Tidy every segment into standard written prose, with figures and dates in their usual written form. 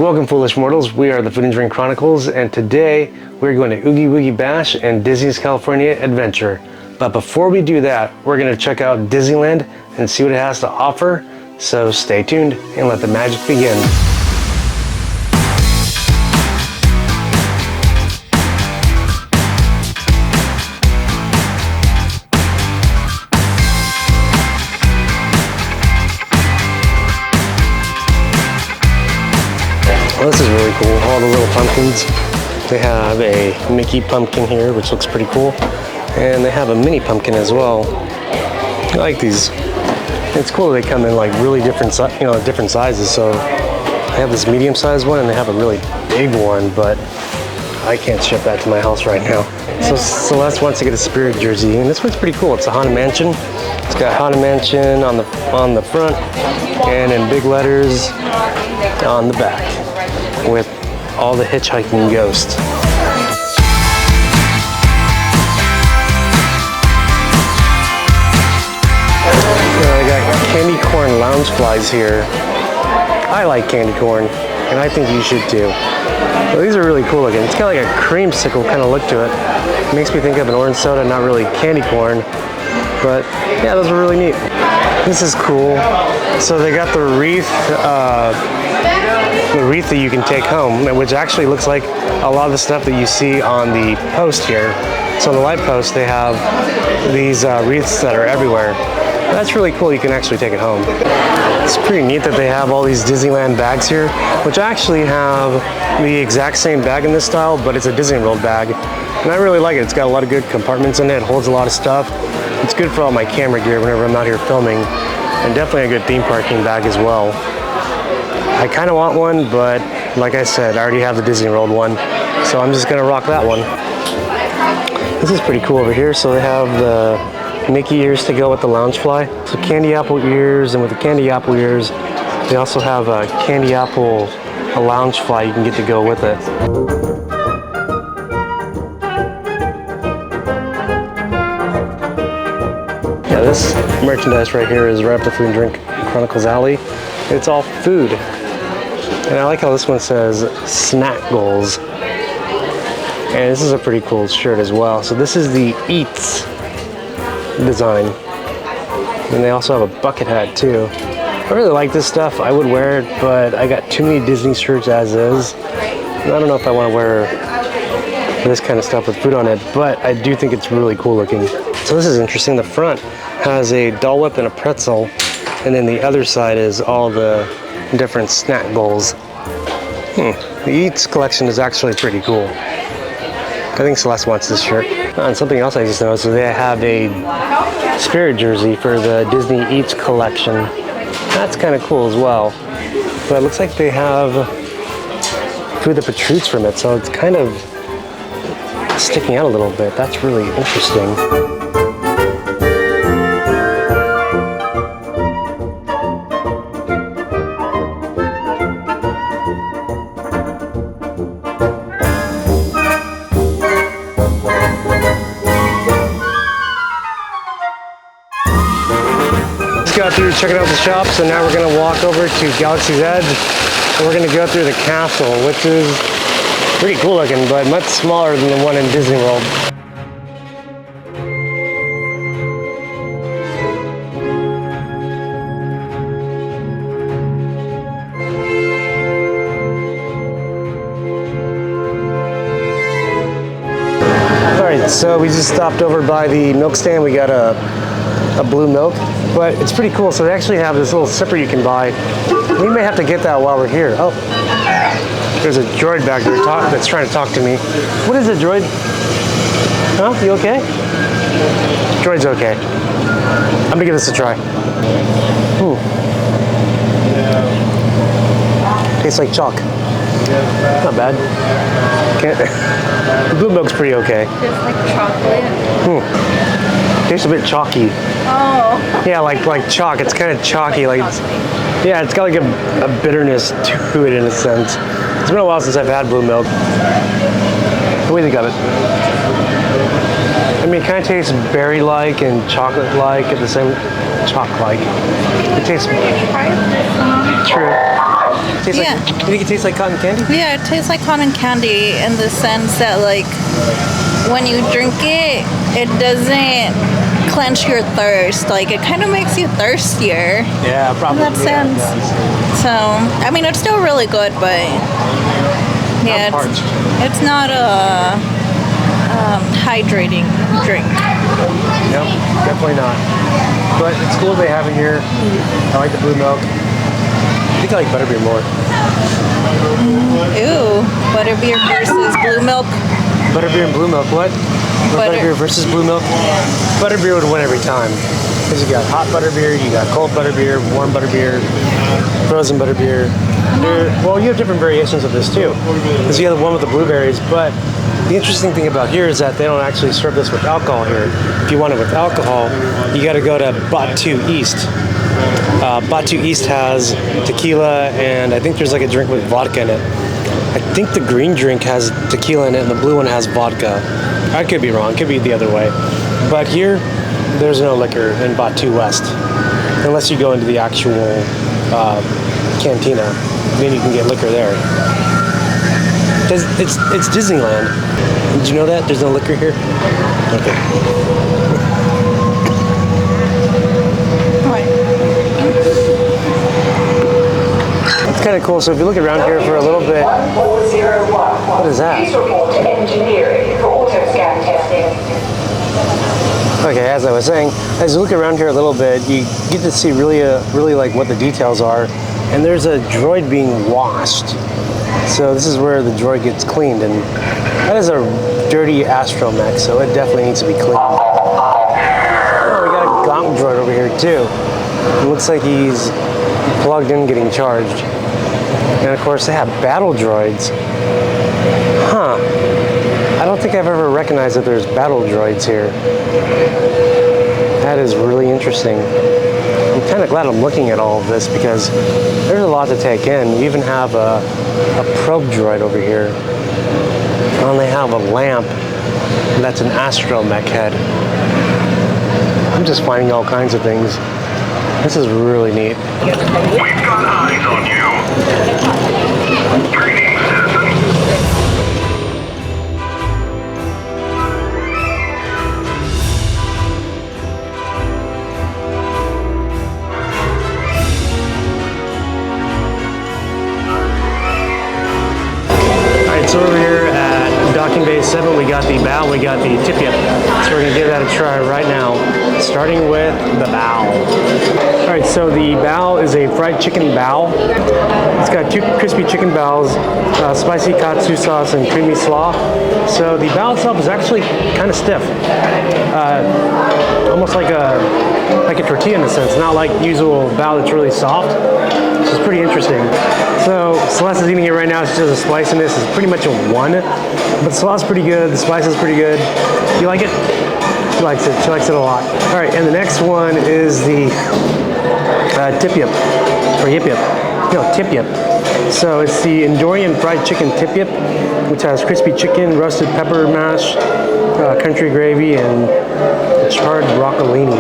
Welcome, foolish mortals. We are the Food and Drink Chronicles, and today we're going to Oogie Woogie Bash and Disney's California Adventure. But before we do that, we're going to check out Disneyland and see what it has to offer. So stay tuned and let the magic begin. Well, this is really cool. All the little pumpkins. They have a Mickey pumpkin here, which looks pretty cool. And they have a mini pumpkin as well. I like these. It's cool that they come in like really different, different sizes. So they have this medium-sized one and they have a really big one, but I can't ship that to my house right now. So Celeste wants to get a Spirit jersey, and this one's pretty cool. It's a Haunted Mansion. It's got Haunted Mansion on the front and in big letters on the back, with all the hitchhiking ghosts. I got candy corn lounge flies here. I like candy corn, and I think you should too. Well, these are really cool looking. It's got like a creamsicle kind of look to it. Makes me think of an orange soda, not really candy corn. But yeah, those are really neat. This is cool. So they got the wreath that you can take home, which actually looks like a lot of the stuff that you see on the post here. So on the light post, they have these wreaths that are everywhere. That's really cool. You can actually take it home. It's pretty neat that they have all these Disneyland bags here, which I actually have the exact same bag in this style, but it's a Disney World bag. And I really like it. It's got a lot of good compartments in it. It holds a lot of stuff. It's good for all my camera gear whenever I'm out here filming, and definitely a good theme parking bag as well. I kind of want one, but like I said, I already have the Disney World one, so I'm just gonna rock that one. This is pretty cool over here. So they have the Mickey ears to go with the lounge fly. So candy apple ears, and with the candy apple ears, they also have a candy apple lounge fly you can get to go with it. Yeah, this merchandise right here is right up the Food and Drink Chronicles alley. It's all food. And I like how this one says snack goals. And this is a pretty cool shirt as well. So this is the Eats design. And they also have a bucket hat too. I really like this stuff. I would wear it, but I got too many Disney shirts as is. And I don't know if I want to wear this kind of stuff with food on it, but I do think it's really cool looking. So this is interesting. The front has a Dole Whip and a pretzel, and then the other side is all the different snack bowls. The Eats collection is actually pretty cool. I think Celeste wants this shirt. And something else I just noticed is they have a Spirit jersey for the Disney Eats collection. That's kind of cool as well. But it looks like they have food that protrudes from it, so it's kind of sticking out a little bit. That's really interesting. Got through checking out the shop, so now we're going to walk over to Galaxy's Edge, and we're going to go through the castle, which is pretty cool looking, but much smaller than the one in Disney World. Alright, so we just stopped over by the milk stand. We got a blue milk, but it's pretty cool. So they actually have this little sipper you can buy. We may have to get that while we're here. Oh, there's a droid back there that's trying to talk to me. What is it, droid? Huh? You okay? Droid's okay. I'm gonna give this a try. Tastes like chalk. Not bad. The blue milk's pretty okay. Tastes like chocolate. Tastes a bit chalky. Oh. Yeah, like chalk. It's kind of chalky. Yeah, it's got like a bitterness to it in a sense. It's been a while since I've had blue milk. What do you think of it? I mean, it kind of tastes berry-like and chocolate-like at the same chalk-like. It tastes true. Tastes Yeah. like, you think it tastes like cotton candy? Yeah, it tastes like cotton candy in the sense that like when you drink it, it doesn't quench your thirst. Like it kind of makes you thirstier Yeah, probably. in that sense. So, I mean, it's still really good, but yeah, I'm parched. it's not a hydrating drink. Nope, definitely not. But it's cool they have it here. I like the blue milk. I think I like butterbeer more. Ooh, butterbeer versus blue milk. Butterbeer and blue milk, what? Butterbeer versus blue milk? Butterbeer would win every time. Because you got hot butterbeer, you got cold butterbeer, warm butterbeer, frozen butterbeer. Well, you have different variations of this too. Because you have the one with the blueberries, but the interesting thing about here is that they don't actually serve this with alcohol here. If you want it with alcohol, you got to go to Batu East. Batu East has tequila, and I think there's like a drink with vodka in it. I think the green drink has tequila in it, and the blue one has vodka. I could be wrong. It could be the other way. But here, there's no liquor in Batu West, unless you go into the actual cantina. Then you can get liquor there. It's Disneyland. Did you know that? There's no liquor here? Okay. It's kind of cool. So if you look around here for a little bit, what is that? Okay, as I was saying, as you look around here a little bit, you get to see really like what the details are. And there's a droid being washed. So this is where the droid gets cleaned, and that is a dirty astromech, so it definitely needs to be cleaned. Oh, we got a gonk droid over here too. It looks like he's plugged in getting charged. And of course they have battle droids. Huh. I don't think I've ever recognized that there's battle droids here. That is really interesting. I'm kind of glad I'm looking at all of this because there's a lot to take in. You even have a probe droid over here. And they have a lamp that's an astromech head. I'm just finding all kinds of things. This is really neat. We've got eyes on you. Greetings, citizen. So over here at Docking Bay 7, we got the bow, we got the tip-yip. So we're gonna give that a try right now, starting with the bow. All right, so the bow is a fried chicken bow. It's got 2 crispy chicken bows, spicy katsu sauce, and creamy slaw. So the bow itself is actually kind of stiff, almost like a tortilla in a sense, not like usual bow that's really soft. Which is pretty interesting. So Celeste is eating it right now. She does a slice in this. It's pretty much a 1, but the sauce is pretty good. The spice is pretty good. You like it? She likes it. She likes it a lot. All right, and the next one is the tip-yip, or yip-yip. No, tip-yip. So it's the Endorian fried chicken tip-yip, which has crispy chicken, roasted pepper mash, country gravy, and charred broccolini.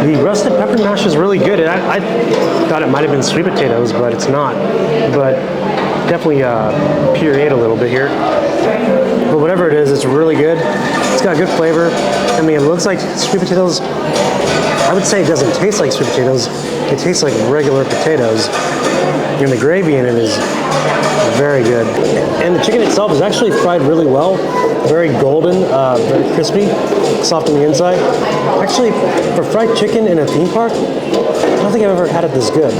The roasted pepper mash is really good. I thought it might have been sweet potatoes, but it's not. But definitely pureed a little bit here. But whatever it is, it's really good. It's got good flavor. I mean, it looks like sweet potatoes. I would say it doesn't taste like sweet potatoes. It tastes like regular potatoes. And the gravy in it is very good. And the chicken itself is actually fried really well. Very golden, very crispy, soft on the inside. Actually, for fried chicken in a theme park, I don't think I've ever had it this good.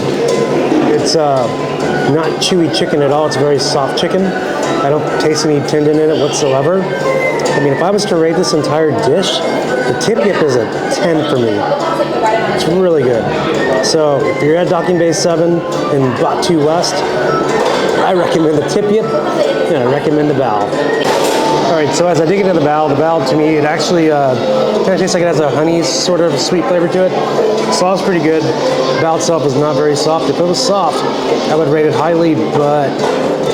It's not chewy chicken at all. It's very soft chicken. I don't taste any tendon in it whatsoever. I mean, if I was to rate this entire dish, the tip-yip is a 10 for me. It's really good. So if you're at Docking Bay 7 in Batu West, I recommend the tip-yip, and I recommend the bow. All right, so as I dig into the bow to me, it actually kind of tastes like it has a honey sort of sweet flavor to it. Sauce is pretty good. The bow itself is not very soft. If it was soft, I would rate it highly, but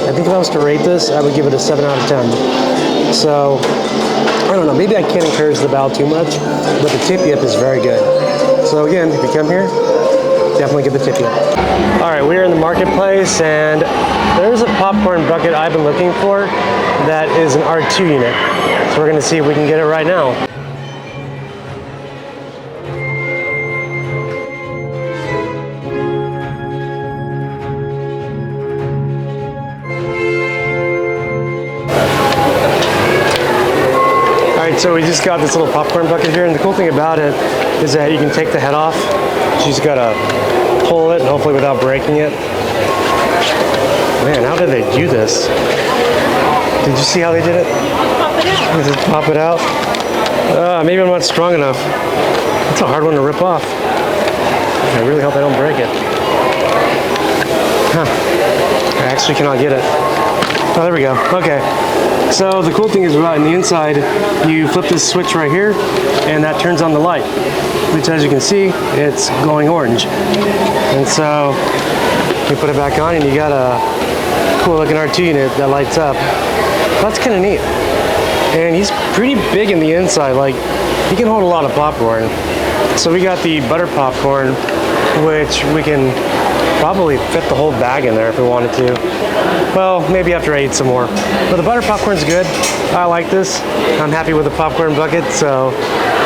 I think if I was to rate this, I would give it a 7 out of 10. So, I don't know, maybe I can't encourage the bow too much, but the tip-yip is very good. So again, if you come here, definitely get the tippy. All right, we are in the marketplace, and there's a popcorn bucket I've been looking for that is an R2 unit. So we're gonna see if we can get it right now. So we just got this little popcorn bucket here, and the cool thing about it is that you can take the head off. So you just gotta pull it, hopefully without breaking it. Man, how did they do this? Did you see how they did it? Pop it out. Just pop it out. Maybe I'm not strong enough. It's a hard one to rip off. I really hope I don't break it. Huh. I actually cannot get it. Oh, there we go. Okay. So the cool thing is about on the inside, you flip this switch right here, and that turns on the light, which as you can see, it's glowing orange. And so you put it back on, and you got a cool looking R2 unit that lights up. That's kind of neat. And he's pretty big in the inside, like he can hold a lot of popcorn. So we got the butter popcorn, which we can probably fit the whole bag in there if we wanted to. Well, maybe after I eat some more. But the butter popcorn's good. I like this. I'm happy with the popcorn bucket, so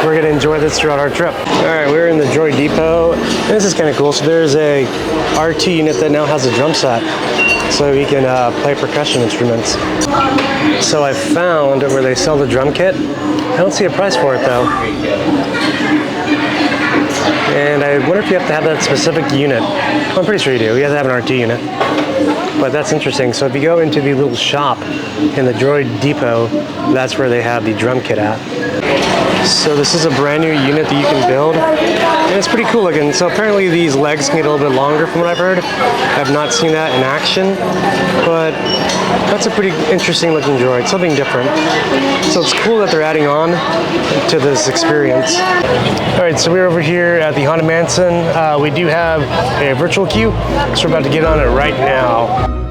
we're gonna enjoy this throughout our trip. All right, we're in the Droid Depot. And this is kind of cool. So there's a R2 unit that now has a drum set, so he can play percussion instruments. So I found where they sell the drum kit. I don't see a price for it though. And I wonder if you have to have that specific unit. I'm pretty sure you do. You have to have an R2 unit. But that's interesting. So if you go into the little shop in the Droid Depot, that's where they have the drum kit at. So this is a brand new unit that you can build, and it's pretty cool looking. So apparently these legs can get a little bit longer from what I've heard. I've not seen that in action, but that's a pretty interesting looking droid, something different. So it's cool that they're adding on to this experience. All right, so we're over here at the Haunted Mansion. We do have a virtual queue, so we're about to get on it right now.